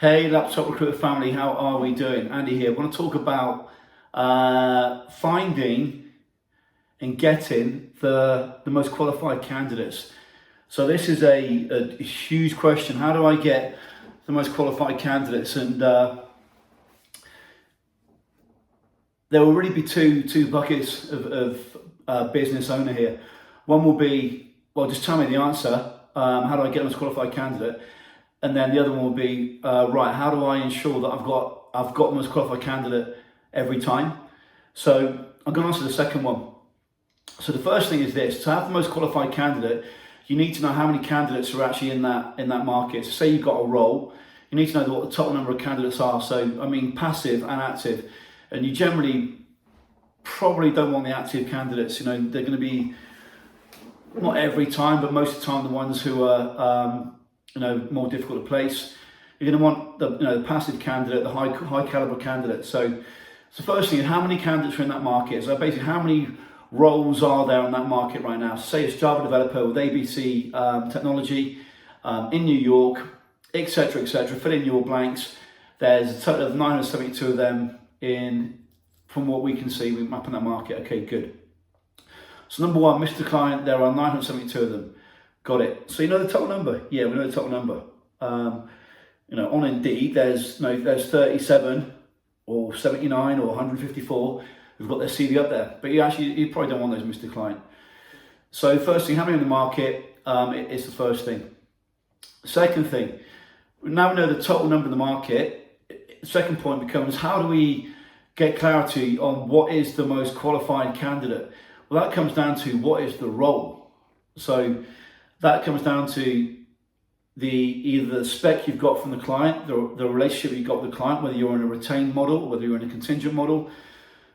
Hey Laptop Recruiter family, how are we doing? Andy here. I want to talk about finding and getting the most qualified candidates. So this is a huge question. How do I get the most qualified candidates? And there will really be two buckets of business owner here. One will be, well, just tell me the answer. How do I get the most qualified candidate? And then the other one will be, right, how do I ensure that I've got the most qualified candidate every time? So I'm going to answer the second one. So the first thing is this: to have the most qualified candidate, you need to know how many candidates are actually in that market. So say you've got a role, you need to know what the total number of candidates are. So I mean passive and active, and you generally probably don't want the active candidates. You know, they're going to be, not every time, but most of the time, the ones who are more difficult to place. You're going to want the passive candidate, the high caliber candidate. So first thing is, how many candidates are in that market? So basically, how many roles are there in that market right now? So say it's Java developer with ABC technology in New York, etc., etc. Fill in your blanks. There's a total of 972 of them from what we can see. We're mapping that market. Okay, good. So number one, Mr. Client, there are 972 of them. Got it. So you know the total number? Yeah, we know the total number. On Indeed, there's 37 or 79 or 154 who've got their CV up there. But you probably don't want those, Mr. Client. So first thing, how many in the market is the first thing. Second thing, now we know the total number in the market. The second point becomes, how do we get clarity on what is the most qualified candidate? Well, that comes down to what is the role. So that comes down to either the spec you've got from the client, the relationship you've got with the client, whether you're in a retained model, whether you're in a contingent model.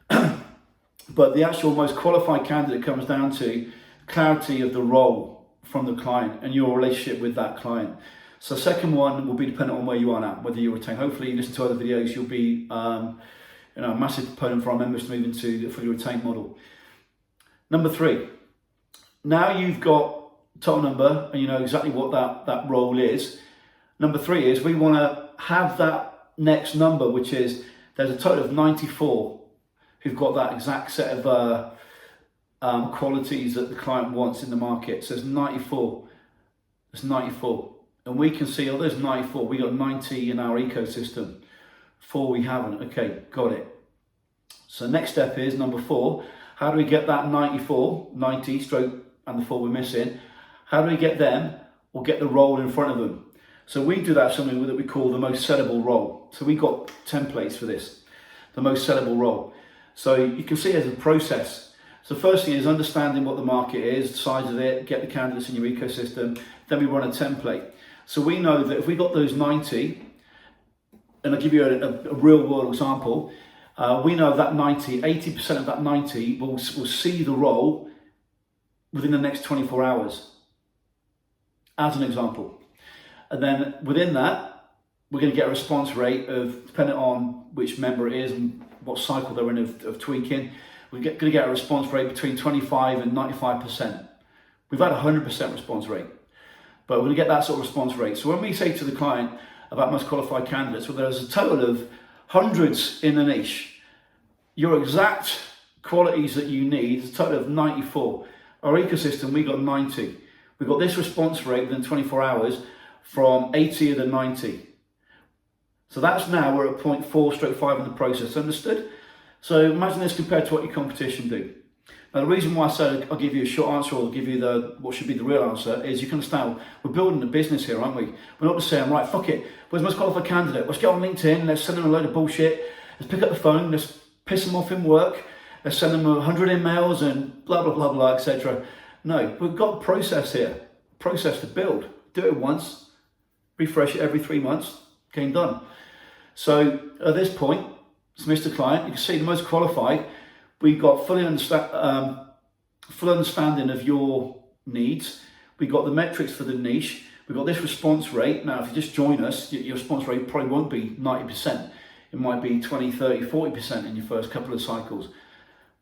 But the actual most qualified candidate comes down to clarity of the role from the client and your relationship with that client. So the second one will be dependent on where you are now, whether you're retained. Hopefully you listen to other videos, you'll be a massive proponent for our members to move into a fully retained model. Number three, now you've got total number and you know exactly what that role is. Number three is, we want to have that next number, which is there's a total of 94 who've got that exact set of qualities that the client wants in the market. So there's 94. There's 94. And we can see, there's 94. We got 90 in our ecosystem. 4 we haven't. Okay, got it. So next step is number 4. How do we get that 90 stroke and the 4 we're missing? How do we get them or get the role in front of them? So we do that something that we call the most sellable role. So we've got templates for this, the most sellable role. So you can see it as a process. So first thing is understanding what the market is, the size of it, get the candidates in your ecosystem. Then we run a template. So we know that if we got those 90, and I'll give you a real world example, we know that 80% of that 90 will see the role within the next 24 hours, as an example. And then within that, we're going to get a response rate of, depending on which member it is and what cycle they're in of tweaking, we're going to get a response rate between 25 and 95%. We've had a 100% response rate, but we're going to get that sort of response rate. So when we say to the client about most qualified candidates, well, there's a total of hundreds in the niche. Your exact qualities that you need is a total of 94. Our ecosystem, we got 90. We got this response rate within 24 hours from 80 of the 90. So that's now, we're at 0.4/5 in the process. Understood? So imagine this compared to what your competition do. Now the reason why I said I'll give you a short answer, or I'll give you what should be the real answer, is you can understand we're building a business here, aren't we? We're not just saying, right, fuck it, where's the most qualified candidate? Let's get on LinkedIn, let's send them a load of bullshit, let's pick up the phone, let's piss them off in work, let's send them 100 emails and blah, blah, blah, blah, etc. No, we've got a process here, process to build. Do it once, refresh it every 3 months, game done. So at this point, it's Mr. Client, you can see the most qualified, we've got full understanding of your needs, we've got the metrics for the niche, we've got this response rate. Now, if you just join us, your response rate probably won't be 90%. It might be 20, 30, 40% in your first couple of cycles,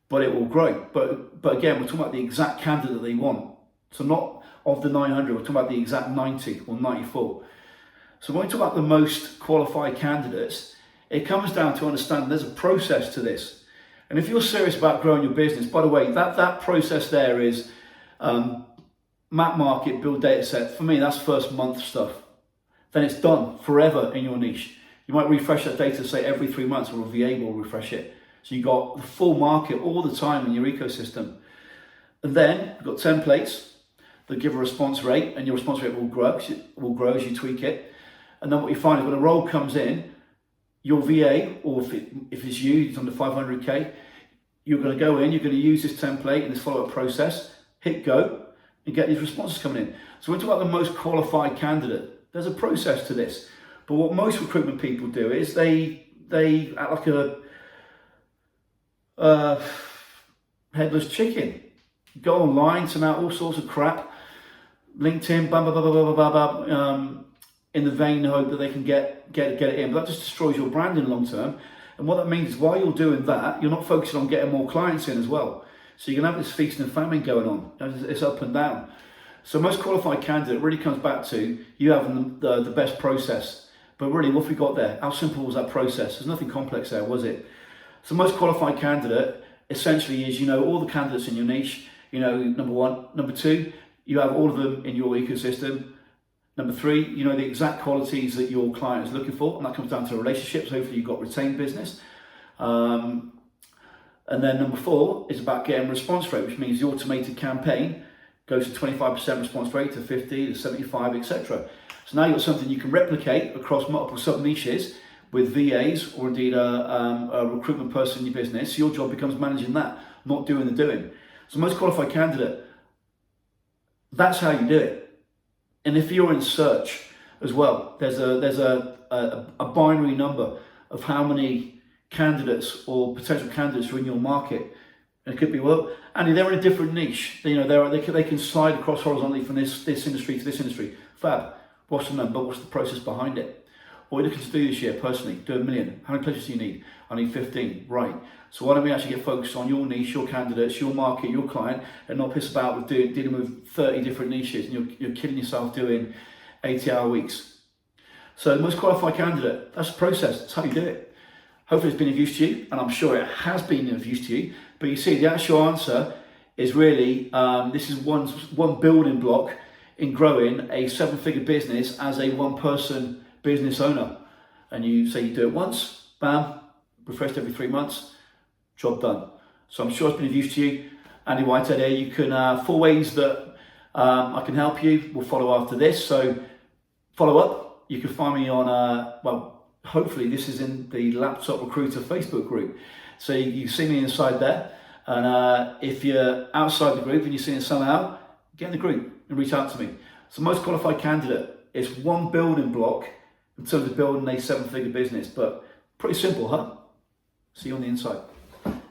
but it will grow. But again, we're talking about the exact candidate that they want. So not of the 900, we're talking about the exact 90 or 94. So when we talk about the most qualified candidates, it comes down to understanding there's a process to this. And if you're serious about growing your business, by the way, that process there is map market, build data set. For me, that's first month stuff. Then it's done forever in your niche. You might refresh that data, say every 3 months, or a VA will refresh it. So you've got the full market all the time in your ecosystem. And then you've got templates that give a response rate, and your response rate will grow as you tweak it. And then what you find is when a role comes in, your VA, or if it's you, it's under 500K, you're going to go in, you're going to use this template and this follow-up process, hit go, and get these responses coming in. So we're talking about the most qualified candidate. There's a process to this. But what most recruitment people do is they act like a headless chicken. Go online, send out all sorts of crap, LinkedIn, blah, blah, blah, blah, blah, blah, blah, in the vain hope that they can get it in. But that just destroys your branding long term. And what that means is while you're doing that, you're not focusing on getting more clients in as well. So you can have this feast and famine going on. It's up and down. So most qualified candidate really comes back to you having the best process. But really, what have we got there? How simple was that process? There's nothing complex there, was it? So most qualified candidate essentially is, you know, all the candidates in your niche, you know, number one. Number two, you have all of them in your ecosystem. Number three, you know the exact qualities that your client is looking for, and that comes down to relationships. Hopefully you've got retained business. And then number four is about getting response rate, which means the automated campaign goes to 25% response rate to 50 to 75, etc. So now you've got something you can replicate across multiple sub-niches with VAs or indeed a recruitment person in your business. Your job becomes managing that, not doing the doing. So most qualified candidate, that's how you do it. And if you're in search as well, there's a binary number of how many candidates or potential candidates are in your market. And it could be, well, Andy, they're in a different niche. You know, they can slide across horizontally from this industry to this industry. Fab. What's the number? What's the process behind it? What are you looking to do this year personally? Do 1 million. How many places do you need? I need 15. Right. So why don't we actually get focused on your niche, your candidates, your market, your client, and not piss about with dealing with 30 different niches, and you're kidding yourself doing 80-hour weeks. So the most qualified candidate, that's the process. That's how you do it. Hopefully it's been of use to you, and I'm sure it has been of use to you. But you see, the actual answer is really, this is one building block in growing a 7-figure business as a one-person business owner. And you say you do it once, bam, refreshed every 3 months, job done. So I'm sure it's been of use to you. Andy Whitehead here. You can, 4 ways that I can help you. We'll follow after this. So follow up. You can find me on, well, hopefully this is in the Laptop Recruiter Facebook group. So you see me inside there. And if you're outside the group and you're seeing somehow, get in the group and reach out to me. So most qualified candidate is one building block in terms of building a 7-figure business, but pretty simple, huh? See you on the inside.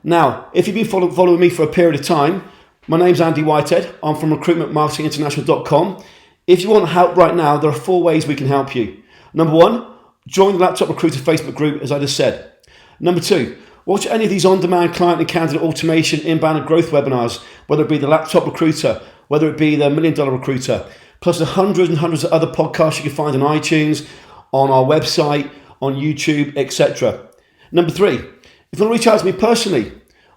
Now, if you've been following me for a period of time, my name's Andy Whitehead. I'm from recruitmentmarketinginternational.com. If you want help right now, there are 4 ways we can help you. Number 1, join the Laptop Recruiter Facebook group, as I just said. Number 2, watch any of these on-demand client and candidate automation, inbound and growth webinars, whether it be the Laptop Recruiter, whether it be the $1 Million Recruiter, plus the hundreds and hundreds of other podcasts you can find on iTunes, on our website, on YouTube, etc. Number 3, if you want to reach out to me personally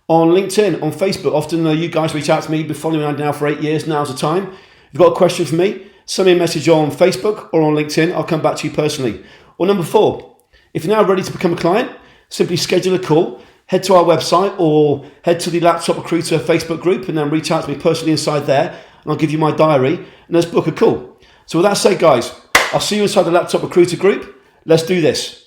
on LinkedIn, on Facebook, often you guys reach out to me. You've been following me now for 8 years. Now's the time. If you've got a question for me, send me a message on Facebook or on LinkedIn. I'll come back to you personally. Or number 4, if you're now ready to become a client, simply schedule a call, head to our website or head to the Laptop Recruiter Facebook group and then reach out to me personally inside there, and I'll give you my diary and let's book a call. So with that said, guys, I'll see you inside the Laptop Recruiter group. Let's do this.